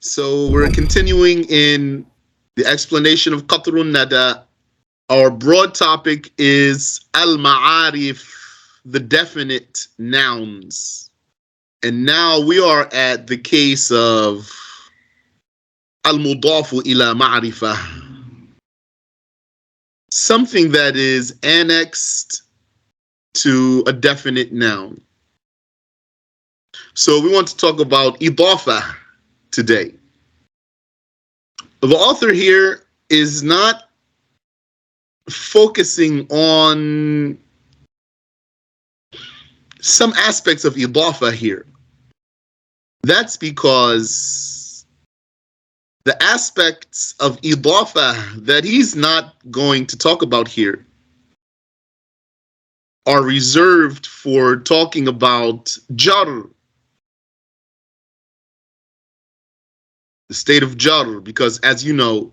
So we're continuing in the explanation of Qatrun Nada. Our broad topic is Al-Ma'arif, the definite nouns. And now we are at the case of Al-Mudafu ila Ma'rifah, something that is annexed to a definite noun. So we want to talk about Idafa today. The author here is not focusing on some aspects of Idafa here. That's because the aspects of Idafa that he's not going to talk about here are reserved for talking about Jar, the state of Jar, because as you know,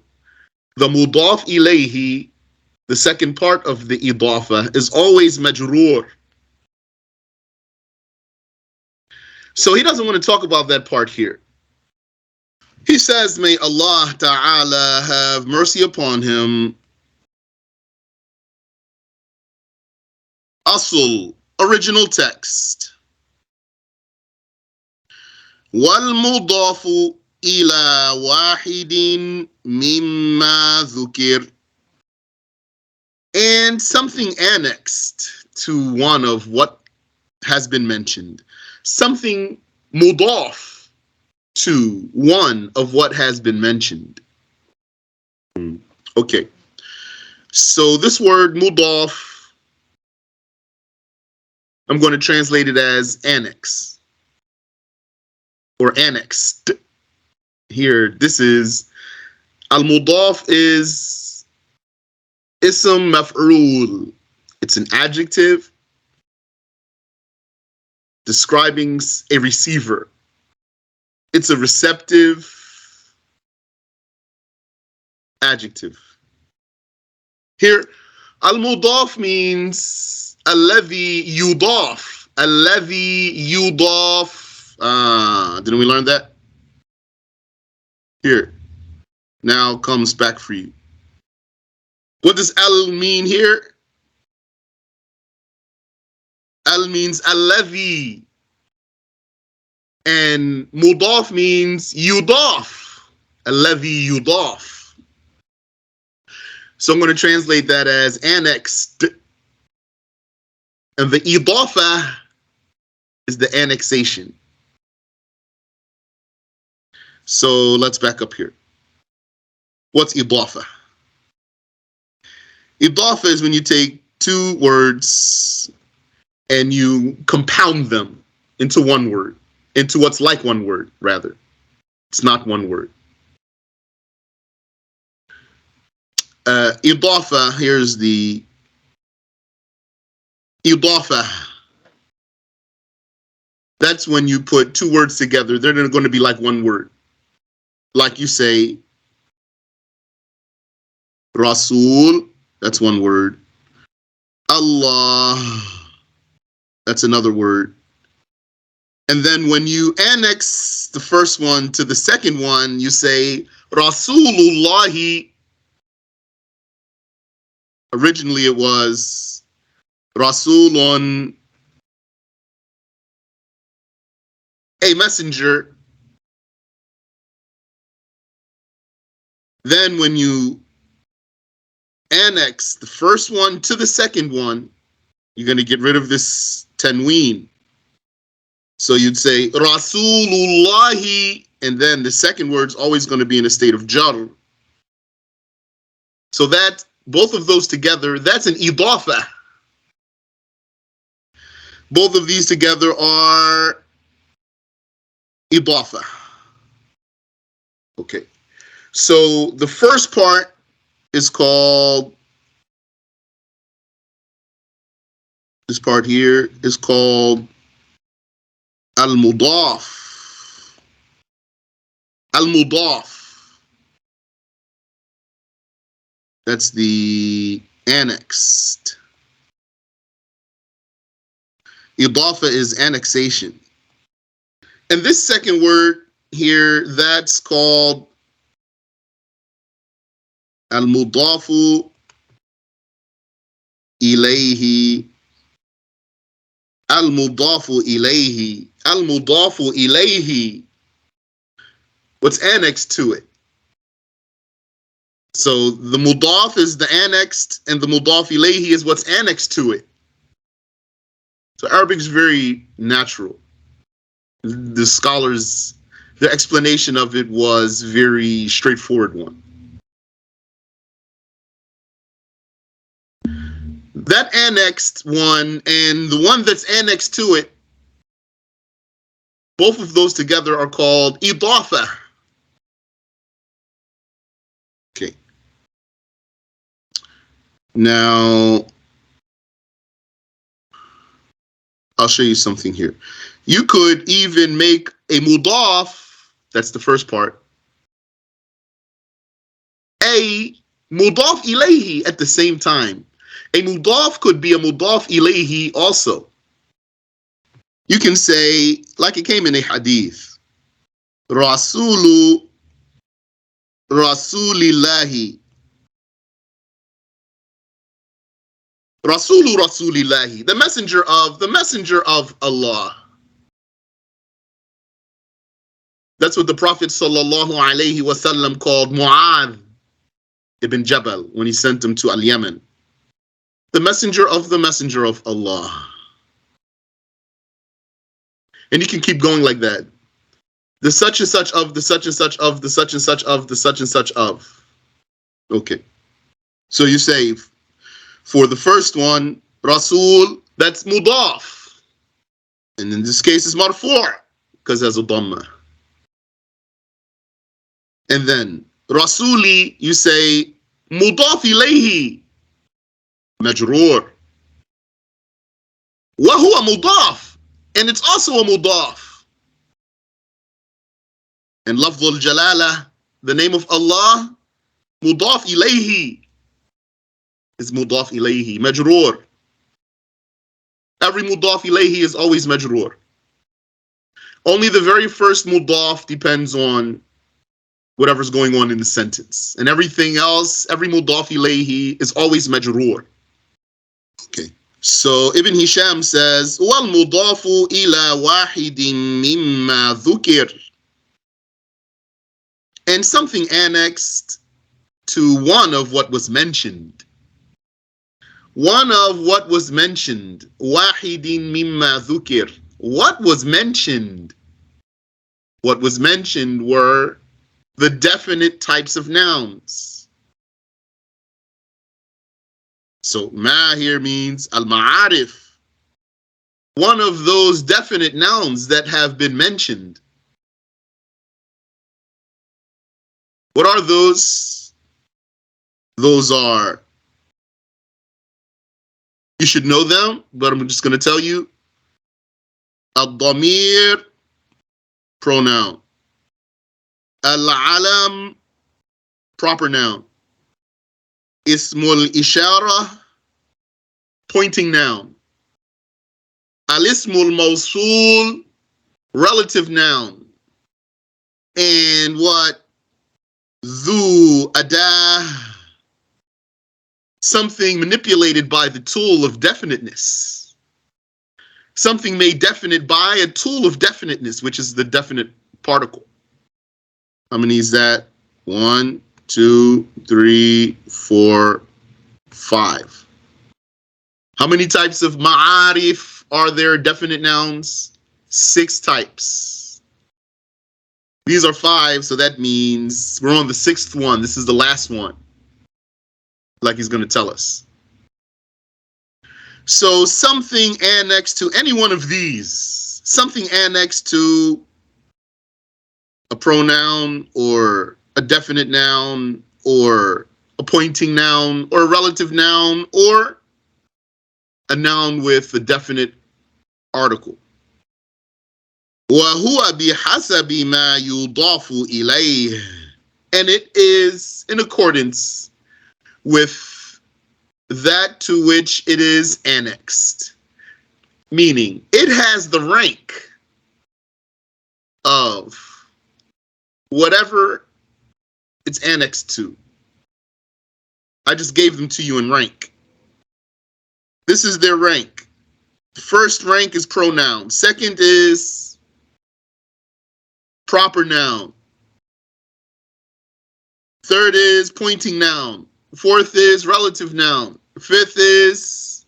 the Mudaf ilayhi, the second part of the Idafa, is always Majroor. So he doesn't want to talk about that part here. He says, may Allah Ta'ala have mercy upon him. Asl, original text. وَالْمُضَافُ إِلَى وَاحِدٍ مِمَّا ذُكِرْ. And something annexed to one of what has been mentioned. Something mudaf to one of what has been mentioned. Okay. So this word mudaf, I'm going to translate it as annex or annexed. Here, this is al-mudaf is ism maf'ul. It's an adjective describing a receiver. It's a receptive adjective. Here, al-mudaf means alladhi yudaf. Alladhi yudaf. Didn't we learn that? Here. Now comes back for you. What does al mean here? Al means alladhi. And mudaf means yudaf. Alladhi yudaf. So I'm going to translate that as annexed. And the idafa is the annexation. So let's back up here. What's idafa? Idafa is when you take two words and you compound them into one word, into what's like one word, rather. It's not one word. Idafa, here's the idafa. That's when you put two words together. They're going to be like one word. Like you say, Rasul, that's one word. Allah, that's another word. And then when you annex the first one to the second one, you say Rasulullahi. Originally it was Rasulun, a messenger. Then when you annex the first one to the second one, you're going to get rid of this tanween. So you'd say Rasulullahi, and then the second word's always going to be in a state of jar. So that, both of those together, that's an idafa. Both of these together are idafa. Okay. So the first part is called, this part here is called al-mudaf. Al-mudaf. That's the annexed. Idafa is annexation. And this second word here, that's called al-mudafu ilayhi. Al-mudafu ilayhi. Al-mudafu ilayhi. What's annexed to it? So the mudaf is the annexed, and the mudaf ilayhi is what's annexed to it. So Arabic is very natural. The scholars, the explanation of it was very straightforward one. That annexed one and the one that's annexed to it, both of those together are called idafa. Okay. Now, I'll show you something here. You could even make a mudaf, that's the first part, a mudaf ilayhi at the same time. A mudaf could be a mudaf ilayhi also. You can say, like it came in a hadith, Rasulu Rasulillahi. Rasulu Rasulillahi, the messenger of Allah. That's what the Prophet sallallahu alaihi wasallam called Mu'adh ibn Jabal when he sent him to Al-Yemen. The messenger of Allah. And you can keep going like that. The such and such of, the such and such of, the such and such of, the such and such of. Okay. So you say, for the first one, Rasul, that's mudaf. And in this case, it's marfu' because it has a dhamma. And then Rasuli, you say mudaf ilayhi, majroor. Wa huwa mudaf, and it's also a mudaf. And lafzul jalala, the name of Allah, mudaf ilayhi, is mudaf ilayhi, majroor. Every mudaf ilayhi is always majroor. Only the very first mudaf depends on whatever's going on in the sentence. And everything else, every mudaf ilayhi is always majroor. Okay. So Ibn Hisham says, wal mudafu ila wahidin mimma dhukir. And something annexed to one of what was mentioned. One of what was mentioned. Wahidin mimma dhukir. What was mentioned? What was mentioned were the definite types of nouns. So ma here means al-ma'arif. One of those definite nouns that have been mentioned. What are those? Those are, you should know them, but I'm just going to tell you. Al-damir, pronoun. Al-alam, proper noun. Ismul ishara, pointing noun. Al-ismul mawsul, relative noun. And what? Dhu adah, something manipulated by the tool of definiteness. Something made definite by a tool of definiteness, which is the definite particle. How many is that? 1, 2, 3, 4, 5. How many types of ma'arif are there, definite nouns? 6 types. These are 5, so that means we're on the 6th one. This is the last one, like he's going to tell us. So something annexed to any one of these, something annexed to a pronoun or a definite noun or a pointing noun or a relative noun or a noun with a definite article. وَهُوَ بِحَسَبِ مَا يُضَافُ إِلَيْهِ. And it is in accordance with that to which it is annexed. Meaning, it has the rank of whatever it's annexed to. I just gave them to you in rank. This is their rank. First rank is pronoun. Second is proper noun. Third is pointing noun. Fourth is relative noun. Fifth is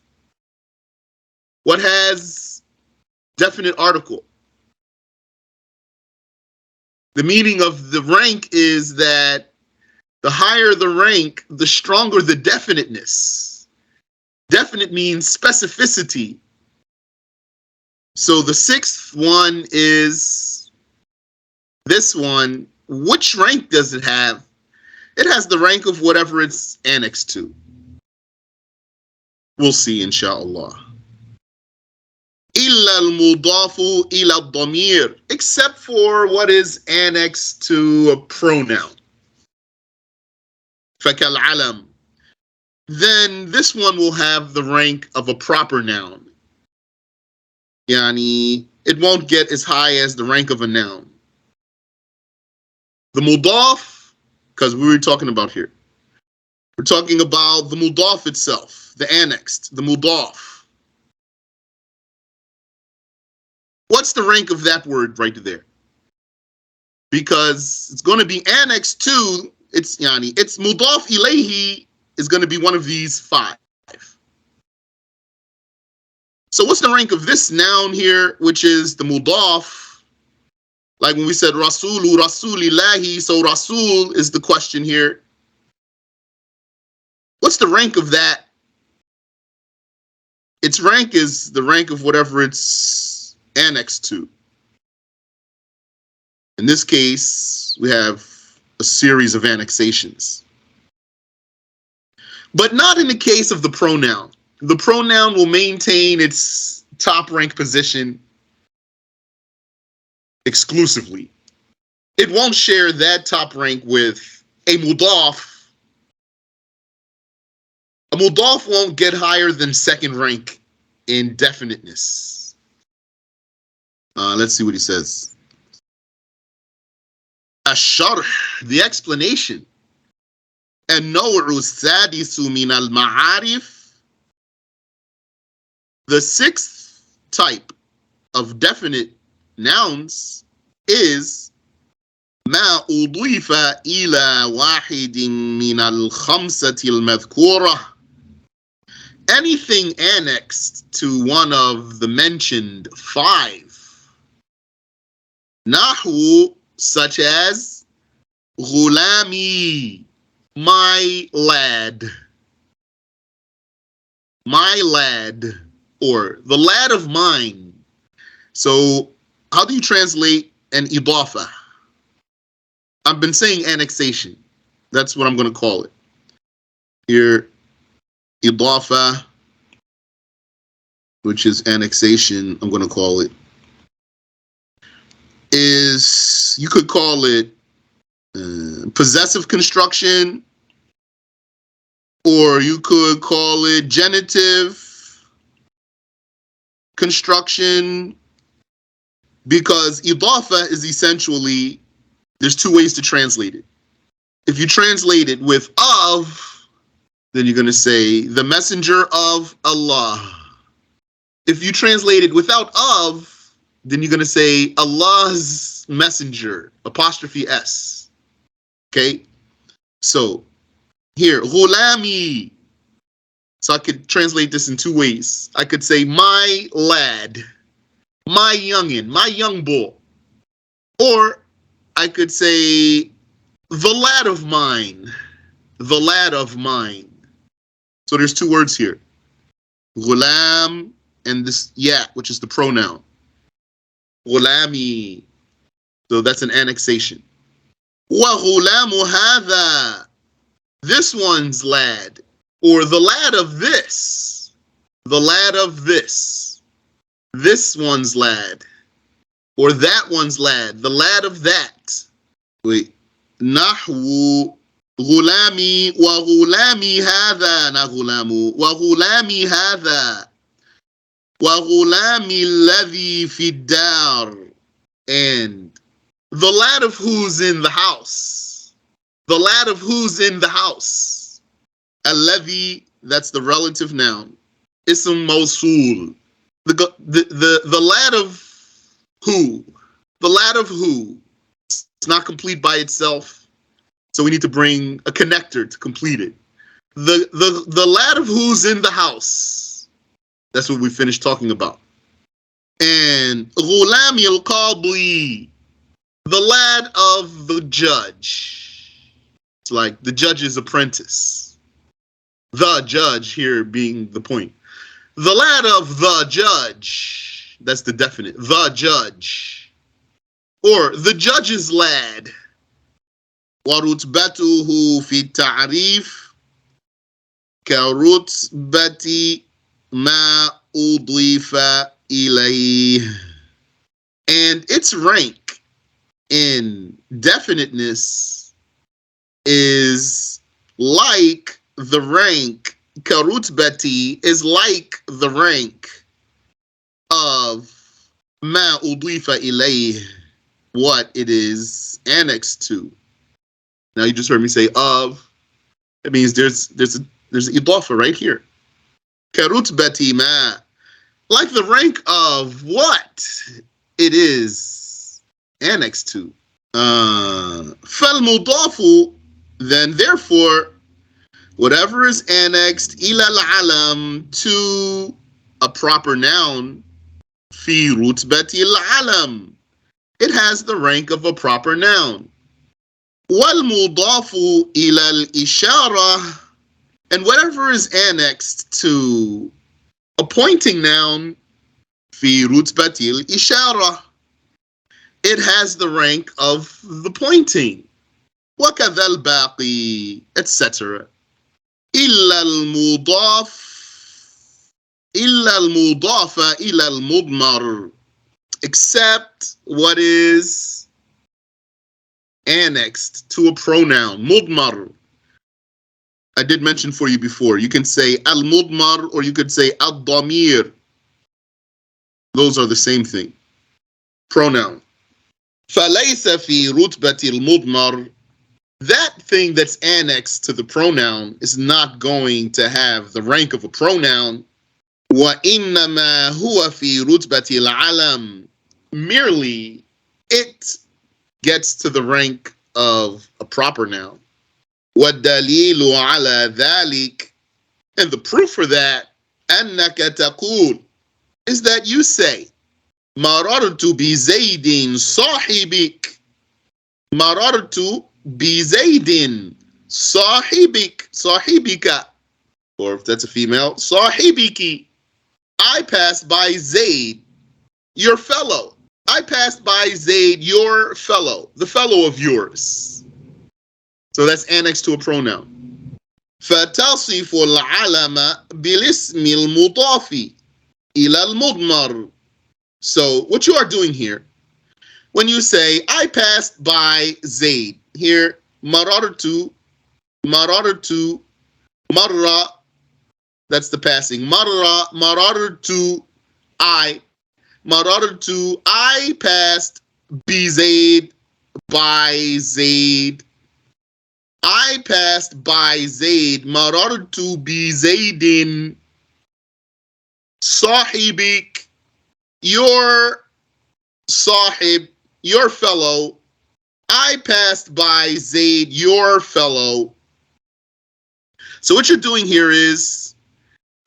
what has definite article. The meaning of the rank is that the higher the rank, the stronger the definiteness. Definite means specificity. So the sixth one is this one. Which rank does it have? It has the rank of whatever it's annexed to. We'll see, inshallah. إلا المضاف إلى الضمير, except for what is annexed to a pronoun. فكالعلم. Then this one will have the rank of a proper noun. Yani, it won't get as high as the rank of a noun. The mudaf, because we were talking about here. We're talking about the mudaf itself, the annexed, the mudaf. What's the rank of that word right there? Because it's going to be annexed to, it's mudaf ilayhi is going to be one of these five. So what's the rank of this noun here, which is the mudaf? Like when we said Rasulu, Rasulillahi, so Rasul is the question here. What's the rank of that? Its rank is the rank of whatever it's annexed to. In this case, we have a series of annexations. But not in the case of the pronoun. The pronoun will maintain its top rank position exclusively. It won't share that top rank with a mudaf. A mudaf won't get higher than second rank in definiteness. Let's see what he says. الشرح, the explanation. النوع السادس من المعارف. The sixth type of definite nouns is ما أضيف إلى واحد من الخمسة المذكورة. Anything annexed to one of the mentioned five. نحو, such as غلامي, my lad. My lad, or the lad of mine. So how do you translate an idafa? I've been saying annexation. That's what I'm going to call it. Here, idafa, which is annexation, I'm going to call it, is, you could call it possessive construction, or you could call it genitive construction, because idafa is essentially, there's two ways to translate it. If you translate it with of, then you're going to say the messenger of Allah. If you translate it without of, then you're going to say Allah's messenger, apostrophe S. Okay? So here, ghulami. So I could translate this in two ways. I could say my lad, my youngin, my young bull. Or I could say the lad of mine, the lad of mine. So there's two words here. Ghulam and this ya, which is the pronoun. Ghulami. So that's an annexation. Wa ghulamu hadha. This one's lad. Or the lad of this. The lad of this. This one's lad. Or that one's lad. The lad of that. Wait. Nahwu غلامي وغلامي هذا نغلام وغلامي هذا وغلامي الذي في الدار, and The lad of who's in the house. The lad of who's in the house. Alladhi, that's the relative noun. Ism mawsul. The lad of who. The lad of who. It's not complete by itself. So we need to bring a connector to complete it. The lad of who's in the house. That's what we finished talking about. And ghulam al-qadi, the lad of the judge. It's like the judge's apprentice. The judge here being the point. The lad of the judge. That's the definite. The judge. Or the judge's lad. وَرُتْبَتُهُ فِي التَّعْرِيفِ كَرُتْبَةِ مَا أُضِيفَ إِلَيْهِ. And its rank in definiteness is like the rank, karutbati is like the rank of ma udifa ilayh, what it is annexed to. Now you just heard me say of. It means there's idafa right here. Karutbati ma, like the rank of what it is annexed to. فالمضاف, then therefore, whatever is annexed ila al-alam, to a proper noun, fi rutbati al-alam, it has the rank of a proper noun. وَالْمُضَافُ إِلَى الْإِشَارَةِ, and whatever is annexed to a pointing noun, fi rutbati al-ishara, it has the rank of the pointing. وَكَذَا الْبَاقِي, etc. إِلَّا الْمُضَافَ إِلَى الْمُضْمَرِ, except what is annexed to a pronoun, mudmar. I did mention for you before, you can say al-mudmar or you could say al-damir. Those are the same thing. Pronoun. فَلَيْسَ فِي رُتْبَةِ الْمُضْمَرِ, that thing that's annexed to the pronoun is not going to have the rank of a pronoun. وَإِنَّمَا هُوَ فِي رُتْبَةِ الْعَلَمِ, merely it gets to the rank of a proper noun. وَالدَّلِيلُ عَلَى ذَلِكَ, and the proof for that, أَنَّكَ تَقُولُ, is that you say, مَرَرْتُ بِزَيْدٍ صَاحِبِكَ, مَرَرْتُ بِزَيْدٍ صَاحِبِكَ, صَاحِبِكَ, or if that's a female, صَاحِبِكِ, I passed by Zayd, your fellow. I passed by Zayd, your fellow, the fellow of yours. So that's annexed to a pronoun. فَتَصِفُ الْعَلَمَ بِالِاسْمِ الْمُضَافِ إِلَى الْمُضْمَرِ. So what you are doing here, when you say, I passed by Zayd, here, marartu, marra, that's the passing. Marartu, I passed Zayd, by Zayd. I passed by Zayd, marartu bi Zaydin, sahibik, your sahib, your fellow. I passed by Zayd, your fellow. So what you're doing here is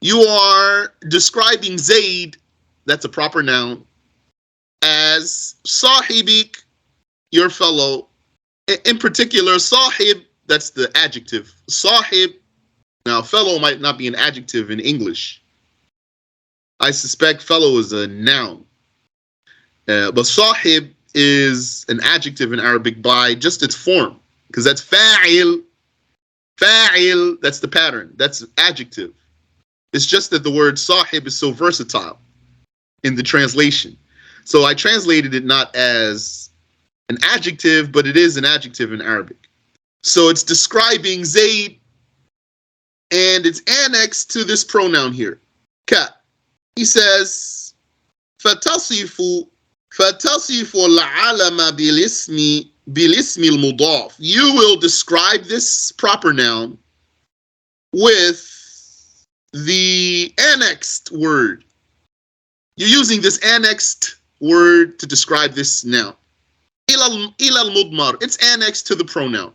you are describing Zayd, that's a proper noun, as sahibik, your fellow. In particular, sahib, that's the adjective. Sahib, now fellow might not be an adjective in English. I suspect fellow is a noun. But sahib is an adjective in Arabic by just its form, because that's fa'il. Fa'il, that's the pattern. That's adjective. It's just that the word sahib is so versatile in the translation. So I translated it not as an adjective, but it is an adjective in Arabic. So it's describing Zayd, and it's annexed to this pronoun here, ka. He says, فَتَصِفُ فتصف العلم بالاسم المضاف. You will describe this proper noun with the annexed word. You're using this annexed word to describe this noun. إلى المضمر. It's annexed to the pronoun.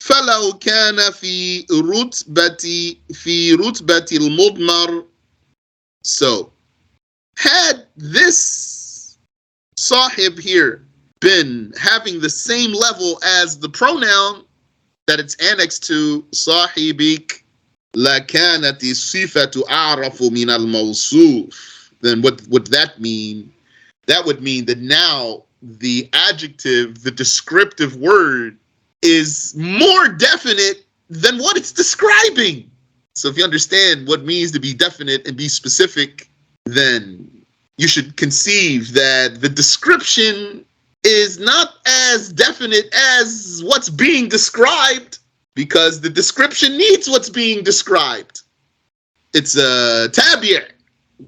فلو كان في رتبة المضمر. So, had this sahib here been having the same level as the pronoun that it's annexed to, صاحبك, لكانت الصفة أعرف من الموصوف. Then what would that mean? That would mean that now the adjective, the descriptive word, is more definite than what it's describing. So if you understand what it means to be definite and be specific, then you should conceive that the description is not as definite as what's being described, because the description needs what's being described. It's a tabi'.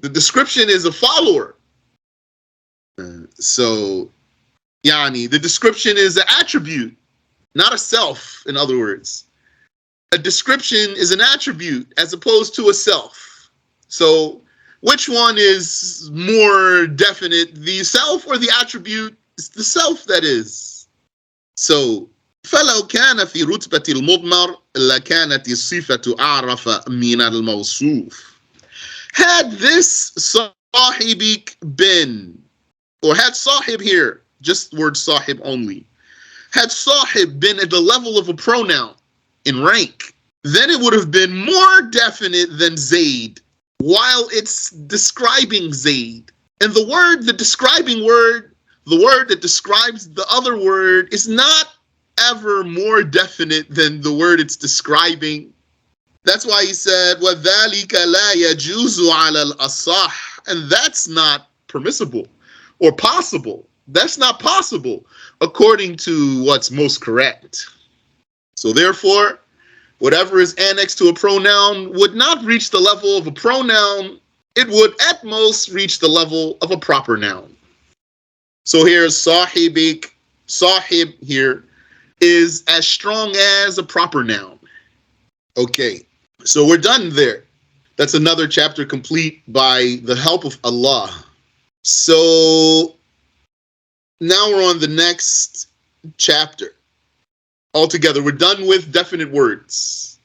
The description is a follower. So, the description is an attribute, not a self, in other words. A description is an attribute as opposed to a self. So, which one is more definite, the self or the attribute? It's the self that is. So, فلو كان في رتبة المضمر لكانت الصفة أعرف من الموصوف. Had this صاحبك been, or had sahib here, just word sahib only, had sahib been at the level of a pronoun in rank, then it would have been more definite than Zaid, while it's describing Zaid. And the describing word, the word that describes the other word, is not ever more definite than the word it's describing. That's why he said, وَذَلِكَ لَا يَجُوزُ عَلَى الْأَصَحِّ. And that's not permissible or possible. That's not possible according to what's most correct. So therefore, whatever is annexed to a pronoun would not reach the level of a pronoun. It would at most reach the level of a proper noun. So here's sahibik. Sahib here is as strong as a proper noun. Okay, so we're done there. That's another chapter complete by the help of Allah. So now we're on the next chapter. Altogether, we're done with definite words.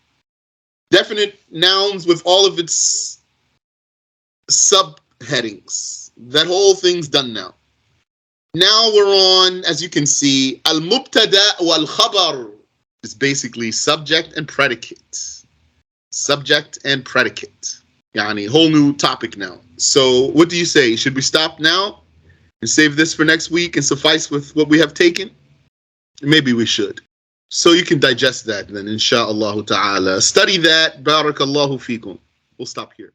Definite nouns with all of its subheadings. That whole thing's done now. Now we're on, as you can see, al-mubtada wal-khabar. It's basically subject and predicate. Subject and predicate. Whole new topic now. So what do you say? Should we stop now and save this for next week and suffice with what we have taken? Maybe we should. So you can digest that then, insha'Allah ta'ala. Study that. Barakallahu feekum. We'll stop here.